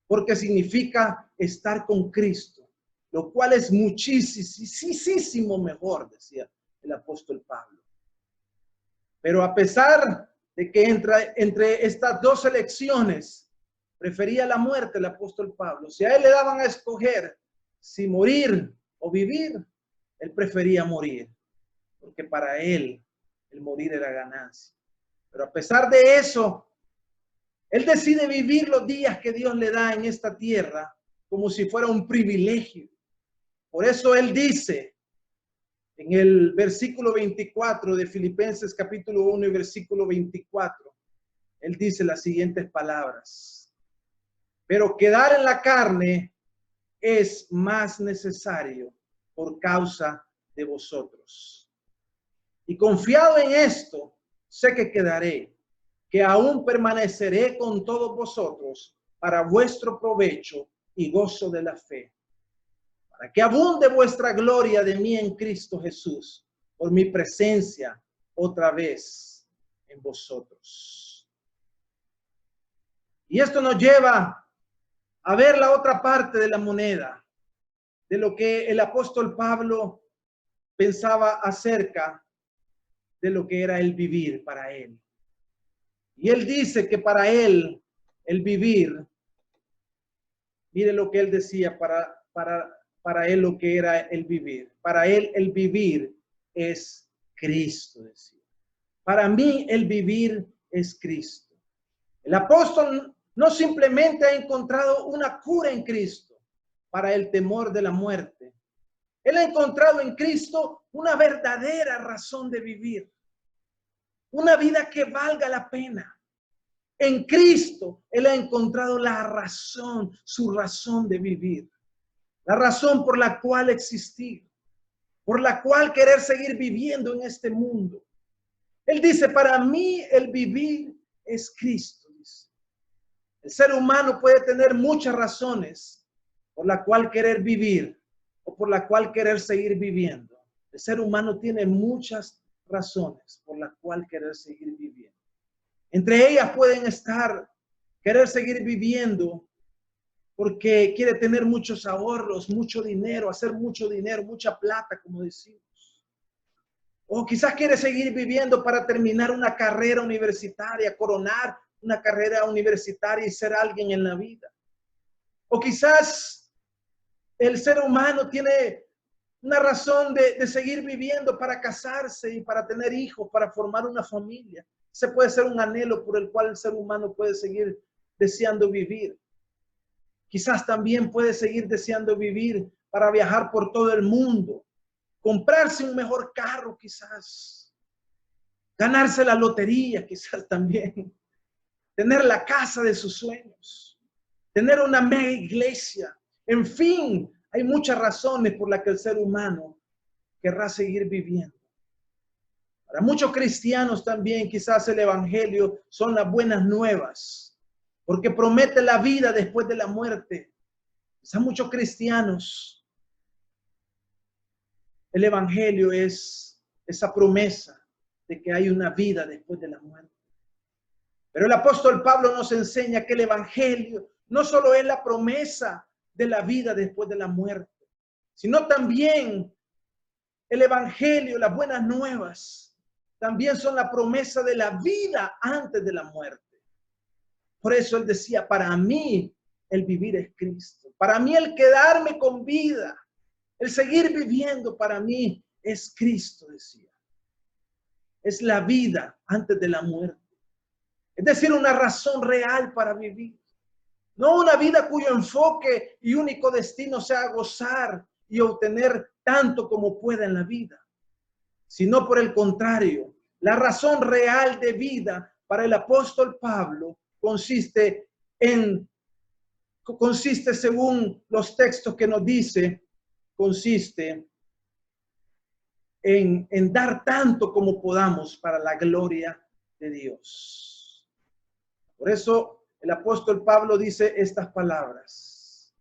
porque significa estar con Cristo, lo cual es muchísimo mejor, decía el apóstol Pablo. Pero a pesar de que entre estas dos elecciones prefería la muerte el apóstol Pablo, si a él le daban a escoger si morir o vivir, él prefería morir, porque para él el morir era ganancia. Pero a pesar de eso, él decide vivir los días que Dios le da en esta tierra como si fuera un privilegio. Por eso él dice en el versículo 24 de Filipenses capítulo 1 y versículo 24, él dice las siguientes palabras: pero quedar en la carne es más necesario por causa de vosotros. Y confiado en esto, sé que quedaré, que aún permaneceré con todos vosotros para vuestro provecho y gozo de la fe, para que abunde vuestra gloria de mí en Cristo Jesús, por mi presencia otra vez en vosotros. Y esto nos lleva a ver la otra parte de la moneda, de lo que el apóstol Pablo pensaba acerca de lo que era el vivir para él. Y él dice que para él el vivir, mire lo que él decía, para él lo que era el vivir. Para él el vivir es Cristo, decía. Para mí el vivir es Cristo. El apóstol no simplemente ha encontrado una cura en Cristo para el temor de la muerte. Él ha encontrado en Cristo una verdadera razón de vivir. Una vida que valga la pena. En Cristo, Él ha encontrado la razón, su razón de vivir. La razón por la cual existir. Por la cual querer seguir viviendo en este mundo. Él dice, para mí el vivir es Cristo. Dice. El ser humano puede tener muchas razones por la cual querer vivir o por la cual querer seguir viviendo. El ser humano tiene muchas razones por la cual querer seguir viviendo. Entre ellas pueden estar querer seguir viviendo porque quiere tener muchos ahorros, mucho dinero, hacer mucho dinero, mucha plata, como decimos. O quizás quiere seguir viviendo para terminar una carrera universitaria, coronar una carrera universitaria y ser alguien en la vida. O quizás el ser humano tiene una razón de seguir viviendo para casarse y para tener hijos, para formar una familia. Ese puede ser un anhelo por el cual el ser humano puede seguir deseando vivir. Quizás también puede seguir deseando vivir para viajar por todo el mundo, comprarse un mejor carro quizás, ganarse la lotería quizás también, tener la casa de sus sueños, tener una mega iglesia. En fin, hay muchas razones por las que el ser humano querrá seguir viviendo. Para muchos cristianos también quizás el evangelio son las buenas nuevas, porque promete la vida después de la muerte. Quizás muchos cristianos, el evangelio es esa promesa de que hay una vida después de la muerte. Pero el apóstol Pablo nos enseña que el evangelio no solo es la promesa de la vida después de la muerte, sino también el evangelio, las buenas nuevas, también son la promesa de la vida antes de la muerte. Por eso él decía, para mí el vivir es Cristo. Para mí el quedarme con vida, el seguir viviendo para mí es Cristo, decía. Es la vida antes de la muerte. Es decir, una razón real para vivir. No una vida cuyo enfoque y único destino sea gozar y obtener tanto como pueda en la vida. Sino por el contrario, la razón real de vida para el apóstol Pablo consiste según los textos que nos dice, consiste en dar tanto como podamos para la gloria de Dios. Por eso el apóstol Pablo dice estas palabras.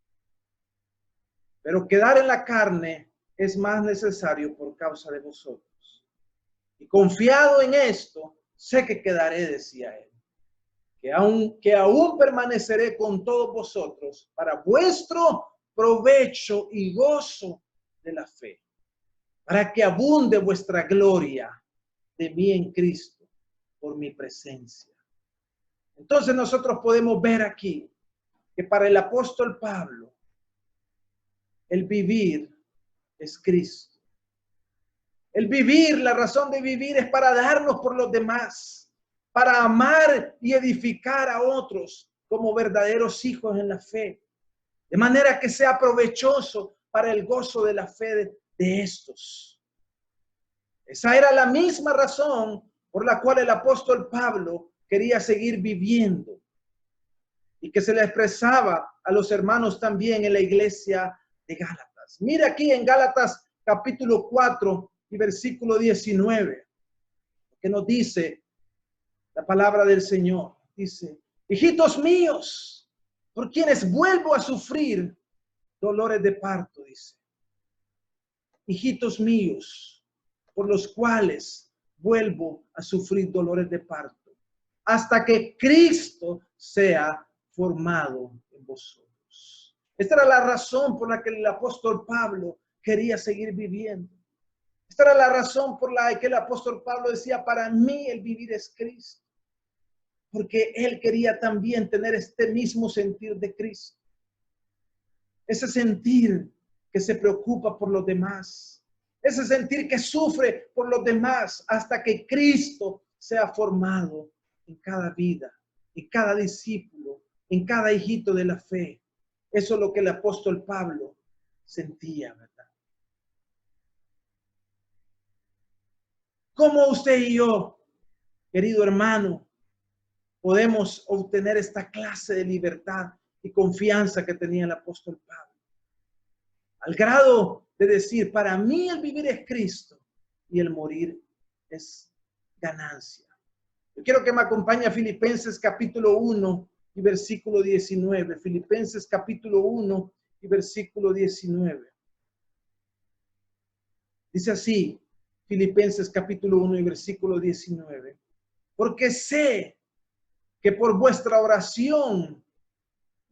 Pero quedar en la carne es más necesario por causa de vosotros. Y confiado en esto, sé que quedaré, decía él. Que aún permaneceré con todos vosotros para vuestro provecho y gozo de la fe, para que abunde vuestra gloria de mí en Cristo por mi presencia. Entonces nosotros podemos ver aquí que para el apóstol Pablo el vivir es Cristo. El vivir, la razón de vivir es para darnos por los demás, para amar y edificar a otros como verdaderos hijos en la fe, de manera que sea provechoso para el gozo de la fe de estos. Esa era la misma razón por la cual el apóstol Pablo quería seguir viviendo y que se le expresaba a los hermanos también en la iglesia de Gálatas. Mira aquí en Gálatas capítulo 4 y versículo 19, que nos dice la palabra del Señor. Dice, hijitos míos, por quienes vuelvo a sufrir dolores de parto, dice. Hijitos míos, por los cuales vuelvo a sufrir dolores de parto, hasta que Cristo sea formado en vosotros. Esta era la razón por la que el apóstol Pablo quería seguir viviendo. Esta era la razón por la que el apóstol Pablo decía, para mí el vivir es Cristo. Porque él quería también tener este mismo sentir de Cristo. Ese sentir que se preocupa por los demás. ese sentir que sufre por los demás hasta que Cristo sea formado en cada vida, en cada discípulo, en cada hijito de la fe. Eso es lo que el apóstol Pablo sentía, ¿verdad? ¿Cómo usted y yo, querido hermano, podemos obtener esta clase de libertad y confianza que tenía el apóstol Pablo? Al grado de decir, para mí el vivir es Cristo y el morir es ganancia. Yo quiero que me acompañe a Filipenses capítulo 1 y versículo 19. Filipenses capítulo 1 y versículo 19. Dice así, Filipenses capítulo 1 y versículo 19. Porque sé que por vuestra oración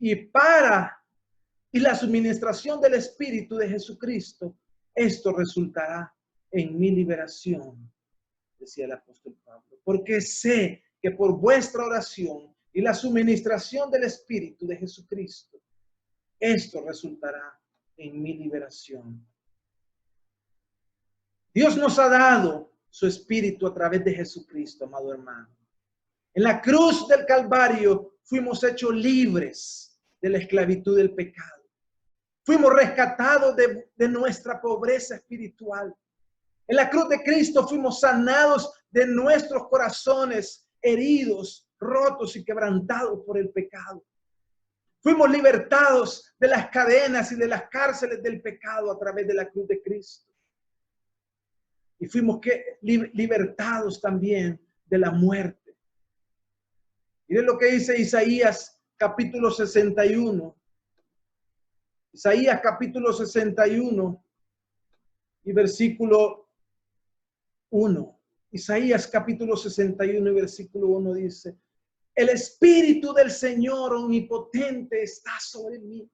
y la suministración del Espíritu de Jesucristo, esto resultará en mi liberación, decía el apóstol Pablo. Porque sé que por vuestra oración y la suministración del Espíritu de Jesucristo, esto resultará en mi liberación. Dios nos ha dado su Espíritu a través de Jesucristo, amado hermano. En la cruz del Calvario fuimos hechos libres de la esclavitud del pecado. Fuimos rescatados de nuestra pobreza espiritual. En la cruz de Cristo fuimos sanados de nuestros corazones heridos, rotos y quebrantados por el pecado. Fuimos libertados de las cadenas y de las cárceles del pecado a través de la cruz de Cristo. Y fuimos libertados también de la muerte. Miren lo que dice Isaías capítulo 61. Isaías capítulo 61 y versículo 1. Isaías capítulo 61 y versículo 1 dice: el Espíritu del Señor omnipotente está sobre mí,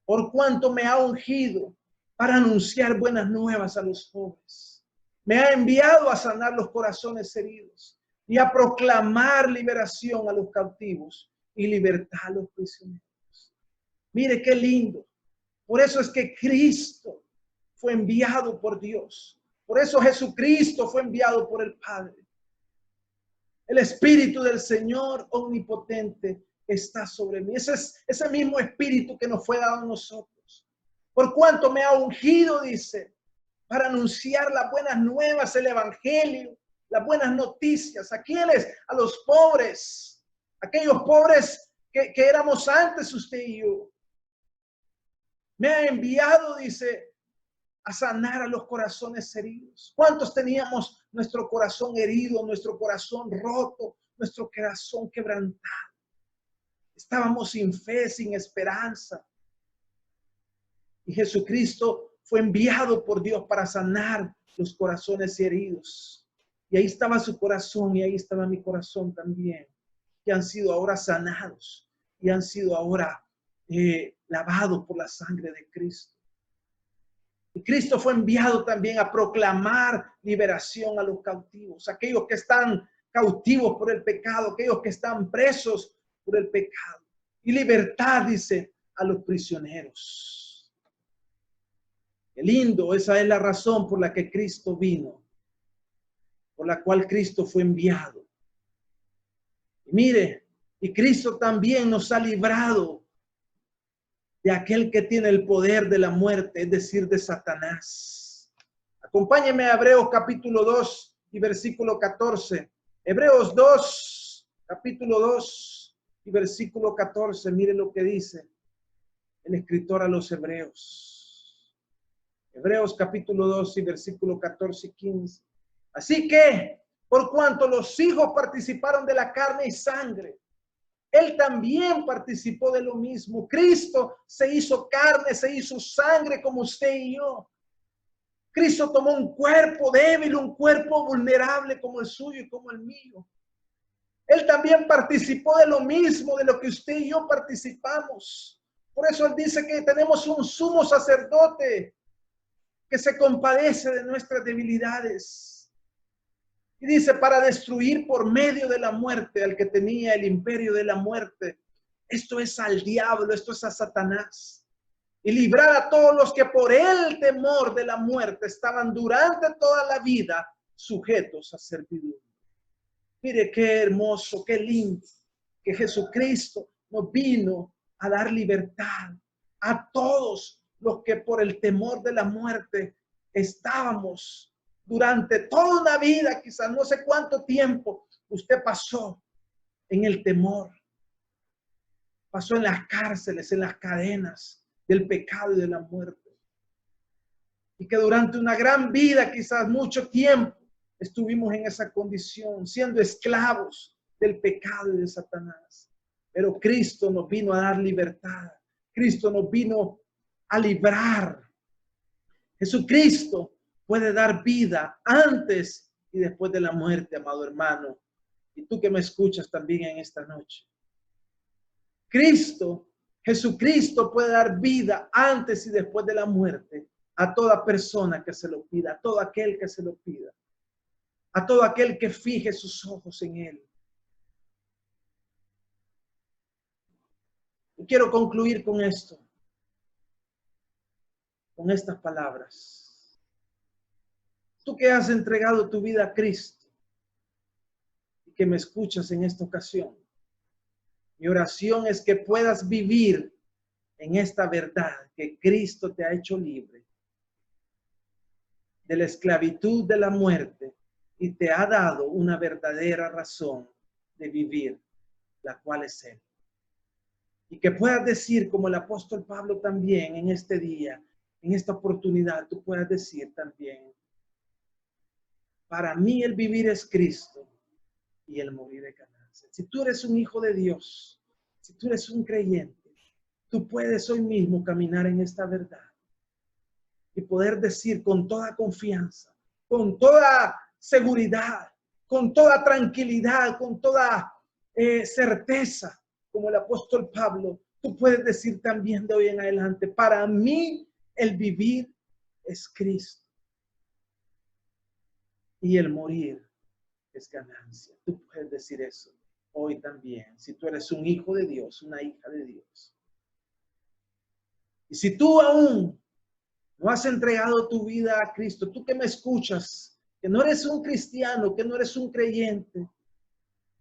por cuanto me ha ungido para anunciar buenas nuevas a los pobres. Me ha enviado a sanar los corazones heridos y a proclamar liberación a los cautivos y libertad a los prisioneros. Mire qué lindo. Por eso es que Cristo fue enviado por Dios. Por eso Jesucristo fue enviado por el Padre. El Espíritu del Señor omnipotente está sobre mí. Ese es ese mismo Espíritu que nos fue dado a nosotros. Por cuanto me ha ungido, dice, para anunciar las buenas nuevas, el Evangelio, las buenas noticias. ¿A quiénes? A los pobres. Aquellos pobres que éramos antes usted y yo. Me ha enviado, dice, a sanar a los corazones heridos. ¿Cuántos teníamos nuestro corazón herido, nuestro corazón roto, nuestro corazón quebrantado? Estábamos sin fe, sin esperanza. Y Jesucristo fue enviado por Dios para sanar los corazones heridos. Y ahí estaba su corazón y ahí estaba mi corazón también, que han sido ahora sanados y han sido ahora lavados por la sangre de Cristo. Y Cristo fue enviado también a proclamar liberación a los cautivos, aquellos que están cautivos por el pecado, aquellos que están presos por el pecado. Y libertad, dice, a los prisioneros. Qué lindo, esa es la razón por la que Cristo vino, por la cual Cristo fue enviado. Y mire, y Cristo también nos ha librado de aquel que tiene el poder de la muerte, es decir, de Satanás. Acompáñeme a Hebreos capítulo 2 y versículo 14. Hebreos 2, capítulo 2 y versículo 14. Mire lo que dice el escritor a los Hebreos. Hebreos capítulo 2 y versículo 14 y 15. Así que, por cuanto los hijos participaron de la carne y sangre, Él también participó de lo mismo. Cristo se hizo carne, se hizo sangre como usted y yo. Cristo tomó un cuerpo débil, un cuerpo vulnerable como el suyo y como el mío. Él también participó de lo mismo, de lo que usted y yo participamos. Por eso Él dice que tenemos un sumo sacerdote que se compadece de nuestras debilidades. Y dice, para destruir por medio de la muerte al que tenía el imperio de la muerte. Esto es al diablo, esto es a Satanás. y librar a todos los que por el temor de la muerte estaban durante toda la vida sujetos a servidumbre. Mire qué hermoso, qué lindo, que Jesucristo nos vino a dar libertad a todos los que por el temor de la muerte estábamos durante toda una vida, quizás no sé cuánto tiempo usted pasó en el temor, pasó en las cárceles, en las cadenas del pecado y de la muerte. Y que durante una gran vida, quizás mucho tiempo, estuvimos en esa condición, siendo esclavos del pecado y de Satanás. Pero Cristo nos vino a dar libertad. Cristo nos vino a librar. Jesucristo puede dar vida antes y después de la muerte, amado hermano. Y tú que me escuchas también en esta noche. Jesucristo puede dar vida antes y después de la muerte a toda persona que se lo pida, a todo aquel que se lo pida, a todo aquel que fije sus ojos en Él. Y quiero concluir con esto, con estas palabras. Tú que has entregado tu vida a Cristo y que me escuchas en esta ocasión, mi oración es que puedas vivir en esta verdad que Cristo te ha hecho libre de la esclavitud de la muerte y te ha dado una verdadera razón de vivir, la cual es Él. Y que puedas decir, como el apóstol Pablo también en este día, en esta oportunidad, tú puedas decir también, para mí el vivir es Cristo y el morir es ganancia. Si tú eres un hijo de Dios, si tú eres un creyente, tú puedes hoy mismo caminar en esta verdad y poder decir con toda confianza, con toda seguridad, con toda tranquilidad, con toda certeza, como el apóstol Pablo, tú puedes decir también de hoy en adelante, para mí el vivir es Cristo y el morir es ganancia. Tú puedes decir eso hoy también, si tú eres un hijo de Dios, una hija de Dios. Y si tú aún no has entregado tu vida a Cristo, tú que me escuchas, que no eres un cristiano, que no eres un creyente,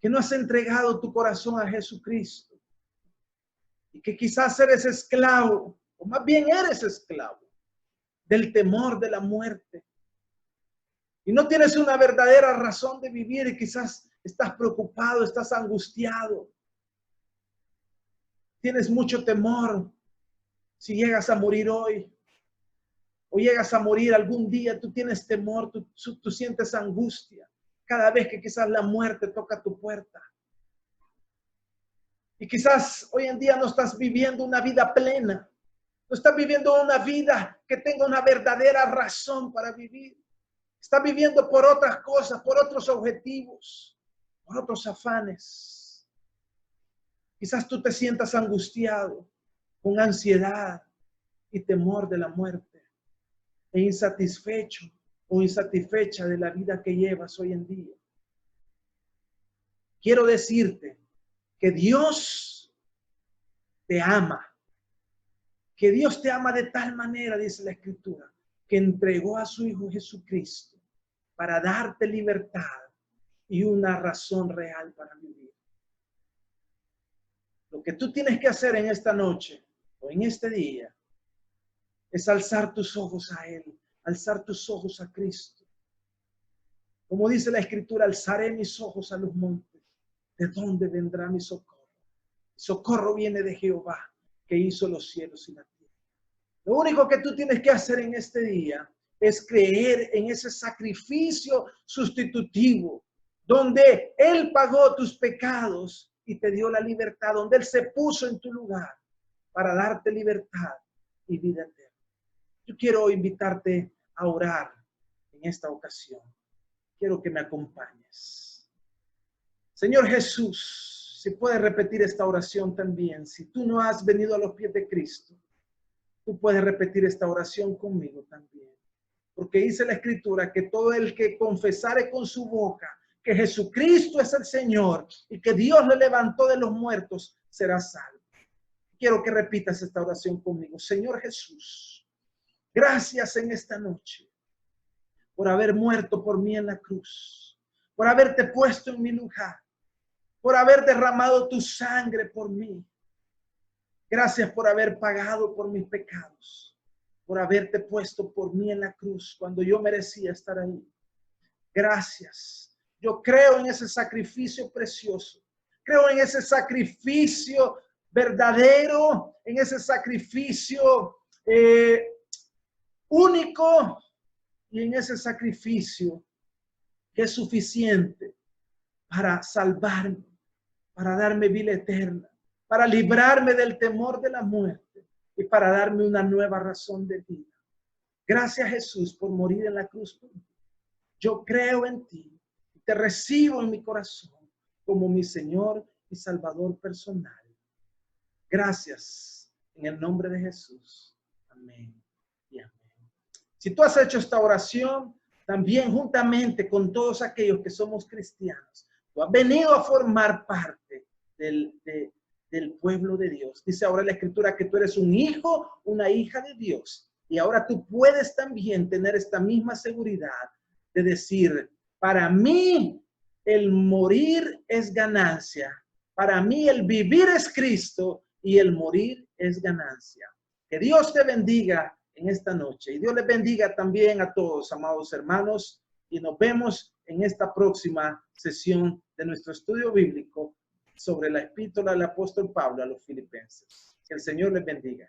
que no has entregado tu corazón a Jesucristo y que quizás eres esclavo, o más bien eres esclavo del temor de la muerte y no tienes una verdadera razón de vivir y quizás estás preocupado, estás angustiado, tienes mucho temor si llegas a morir hoy o llegas a morir algún día, tú tienes temor, tú sientes angustia cada vez que quizás la muerte toca tu puerta. Y quizás hoy en día no estás viviendo una vida plena, no estás viviendo una vida que tenga una verdadera razón para vivir. Estás viviendo por otras cosas, por otros objetivos, por otros afanes. Quizás tú te sientas angustiado, con ansiedad y temor de la muerte, e insatisfecho o insatisfecha de la vida que llevas hoy en día. Quiero decirte que Dios te ama, que Dios te ama de tal manera, dice la Escritura, que entregó a su Hijo Jesucristo para darte libertad y una razón real para vivir. Lo que tú tienes que hacer en esta noche o en este día es alzar tus ojos a Él, alzar tus ojos a Cristo. Como dice la Escritura, alzaré mis ojos a los montes. ¿De dónde vendrá mi socorro? Mi socorro viene de Jehová, que hizo los cielos y la tierra. Lo único que tú tienes que hacer en este día es creer en ese sacrificio sustitutivo, donde Él pagó tus pecados y te dio la libertad, donde Él se puso en tu lugar para darte libertad y vida eterna. Yo quiero invitarte a orar en esta ocasión. Quiero que me acompañes. Señor Jesús, si puedes repetir esta oración también. Si tú no has venido a los pies de Cristo, tú puedes repetir esta oración conmigo también. Porque dice la Escritura que todo el que confesare con su boca que Jesucristo es el Señor y que Dios le levantó de los muertos será salvo. Quiero que repitas esta oración conmigo. Señor Jesús, gracias en esta noche por haber muerto por mí en la cruz, por haberte puesto en mi lugar, por haber derramado tu sangre por mí. Gracias por haber pagado por mis pecados, por haberte puesto por mí en la cruz cuando yo merecía estar ahí. Gracias. Yo creo en ese sacrificio precioso. Creo en ese sacrificio verdadero, en ese sacrificio único y en ese sacrificio que es suficiente para salvarme, para darme vida eterna, para librarme del temor de la muerte y para darme una nueva razón de vida. Gracias, Jesús, por morir en la cruz por mí. Yo creo en ti, te recibo en mi corazón como mi Señor y Salvador personal. Gracias, en el nombre de Jesús. Amén y amén. Si tú has hecho esta oración, también juntamente con todos aquellos que somos cristianos, tú has venido a formar parte del pueblo de Dios. Dice ahora la Escritura que tú eres un hijo, una hija de Dios. Y ahora tú puedes también tener esta misma seguridad de decir, para mí el morir es ganancia. Para mí el vivir es Cristo y el morir es ganancia. Que Dios te bendiga en esta noche y Dios les bendiga también a todos, amados hermanos, y nos vemos en esta próxima sesión de nuestro estudio bíblico sobre la epístola del apóstol Pablo a los Filipenses. Que el Señor les bendiga.